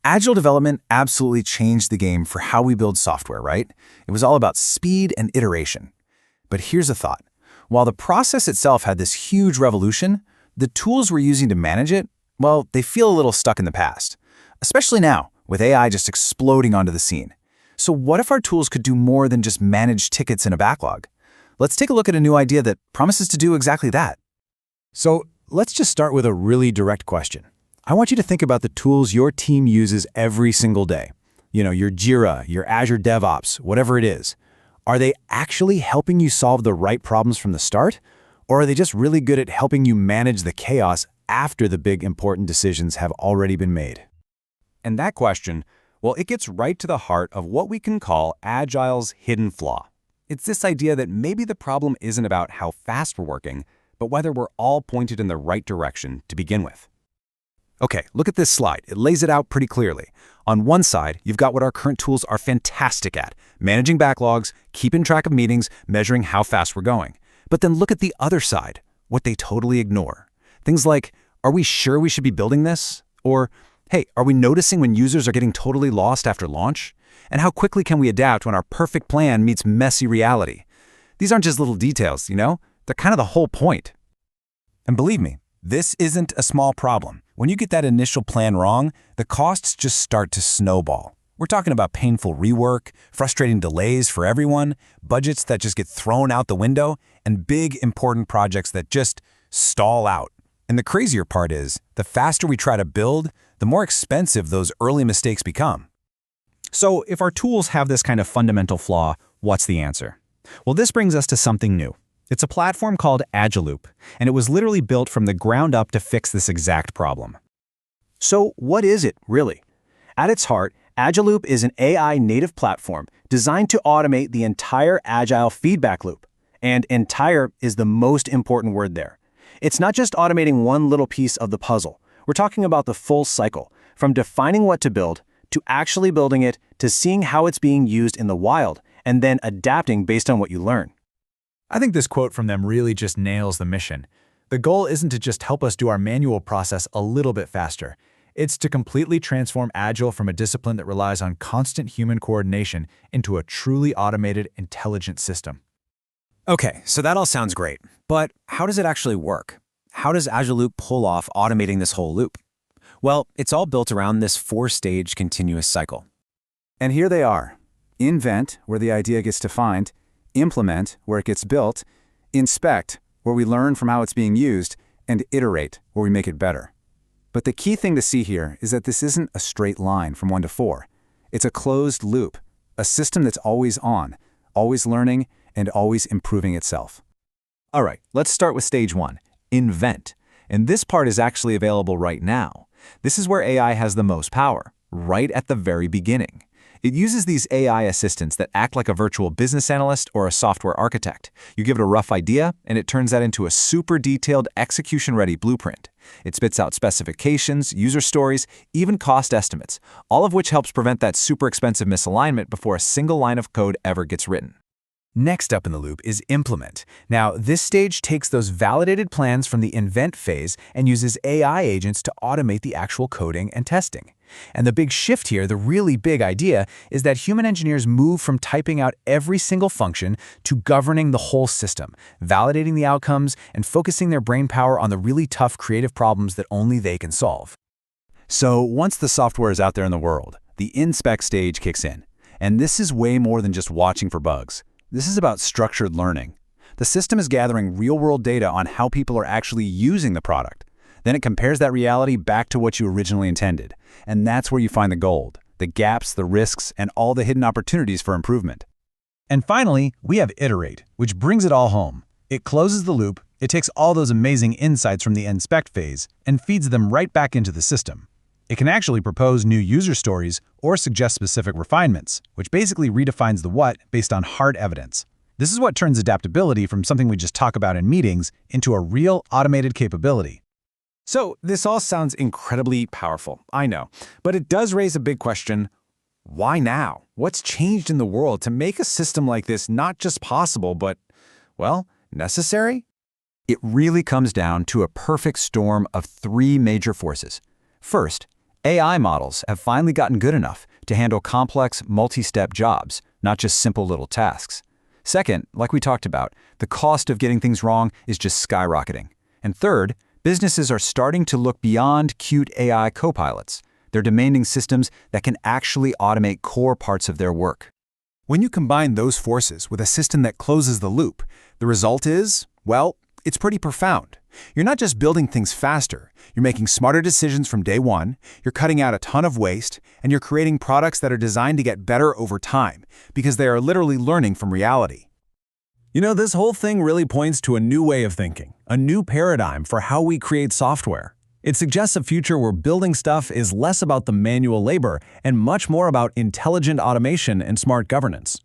Agile development absolutely changed the game for how we build software, right? It was all about speed and iteration. But here's a thought. While the process itself had this huge revolution, the tools we're using to manage it, well, they feel a little stuck in the past. Especially now, with AI just exploding onto the scene. So what if our tools could do more than just manage tickets in a backlog? Let's take a look at a new idea that promises to do exactly that. So let's just start with a really direct question. I want you to think about the tools your team uses every single day. Your Jira, your Azure DevOps, whatever it is. Are they actually helping you solve the right problems from the start? Or are they just really good at helping you manage the chaos after the big important decisions have already been made? And that question, well, it gets right to the heart of what we can call Agile's hidden flaw. It's this idea that maybe the problem isn't about how fast we're working, but whether we're all pointed in the right direction to begin with. Okay, look at this slide. It lays it out pretty clearly. On one side, you've got what our current tools are fantastic at, managing backlogs, keeping track of meetings, measuring how fast we're going. But then look at the other side, what they totally ignore. Things like, are we sure we should be building this? Or, hey, are we noticing when users are getting totally lost after launch? And how quickly can we adapt when our perfect plan meets messy reality? These aren't just little details, They're kind of the whole point. And believe me, this isn't a small problem. When you get that initial plan wrong, the costs just start to snowball. We're talking about painful rework, frustrating delays for everyone, budgets that just get thrown out the window, and big, important projects that just stall out. And the crazier part is, the faster we try to build, the more expensive those early mistakes become. So if our tools have this kind of fundamental flaw, what's the answer? Well, this brings us to something new. It's a platform called Agiloop, and it was literally built from the ground up to fix this exact problem. So what is it, really? At its heart, Agiloop is an AI-native platform designed to automate the entire Agile feedback loop. And entire is the most important word there. It's not just automating one little piece of the puzzle. We're talking about the full cycle, from defining what to build, to actually building it, to seeing how it's being used in the wild, and then adapting based on what you learn. I think this quote from them really just nails the mission. The goal isn't to just help us do our manual process a little bit faster. It's to completely transform Agile from a discipline that relies on constant human coordination into a truly automated, intelligent system. Okay, so that all sounds great, but how does it actually work? How does Agiloop pull off automating this whole loop? Well, it's all built around this 4-stage continuous cycle. And here they are. Invent, where the idea gets defined, implement, where it gets built, inspect, where we learn from how it's being used, and iterate, where we make it better. But the key thing to see here is that this isn't a straight line from 1 to 4. It's a closed loop, a system that's always on, always learning, and always improving itself. All right, let's start with stage 1, invent. And this part is actually available right now. This is where AI has the most power, right at the very beginning. It uses these AI assistants that act like a virtual business analyst or a software architect. You give it a rough idea, and it turns that into a super detailed, execution-ready blueprint. It spits out specifications, user stories, even cost estimates, all of which helps prevent that super expensive misalignment before a single line of code ever gets written. Next up in the loop is implement. Now, this stage takes those validated plans from the invent phase and uses AI agents to automate the actual coding and testing. And the big shift here, the really big idea, is that human engineers move from typing out every single function to governing the whole system, validating the outcomes, and focusing their brain power on the really tough creative problems that only they can solve. So once the software is out there in the world, the inspect stage kicks in. And this is way more than just watching for bugs. This is about structured learning. The system is gathering real-world data on how people are actually using the product. Then it compares that reality back to what you originally intended. And that's where you find the gold, the gaps, the risks, and all the hidden opportunities for improvement. And finally, we have iterate, which brings it all home. It closes the loop, it takes all those amazing insights from the inspect phase, and feeds them right back into the system. It can actually propose new user stories or suggest specific refinements, which basically redefines the what based on hard evidence. This is what turns adaptability from something we just talk about in meetings into a real automated capability. So this all sounds incredibly powerful, I know, but it does raise a big question. Why now? What's changed in the world to make a system like this not just possible, but, well, necessary? It really comes down to a perfect storm of 3 major forces. First, AI models have finally gotten good enough to handle complex, multi-step jobs, not just simple little tasks. Second, like we talked about, the cost of getting things wrong is just skyrocketing. And third, businesses are starting to look beyond cute AI copilots. They're demanding systems that can actually automate core parts of their work. When you combine those forces with a system that closes the loop, the result is, well, it's pretty profound. You're not just building things faster, you're making smarter decisions from day one, you're cutting out a ton of waste, and you're creating products that are designed to get better over time, because they are literally learning from reality. You know, this whole thing really points to a new way of thinking, a new paradigm for how we create software. It suggests a future where building stuff is less about the manual labor and much more about intelligent automation and smart governance.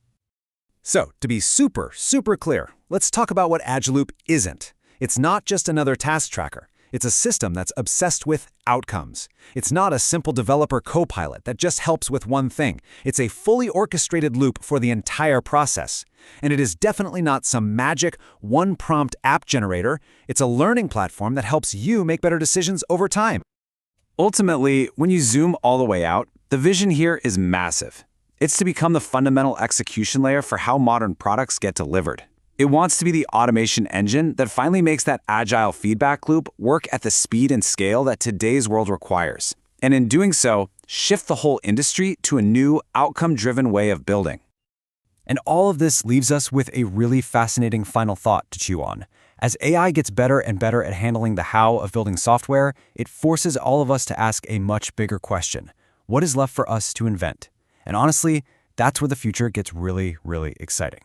So, to be super clear, let's talk about what Agiloop isn't. It's not just another task tracker. It's a system that's obsessed with outcomes. It's not a simple developer copilot that just helps with one thing. It's a fully orchestrated loop for the entire process. And it is definitely not some magic one-prompt app generator. It's a learning platform that helps you make better decisions over time. Ultimately, when you zoom all the way out, the vision here is massive. It's to become the fundamental execution layer for how modern products get delivered. It wants to be the automation engine that finally makes that agile feedback loop work at the speed and scale that today's world requires. And in doing so, shift the whole industry to a new, outcome-driven way of building. And all of this leaves us with a really fascinating final thought to chew on. As AI gets better and better at handling the how of building software, it forces all of us to ask a much bigger question. What is left for us to invent? And honestly, that's where the future gets really exciting.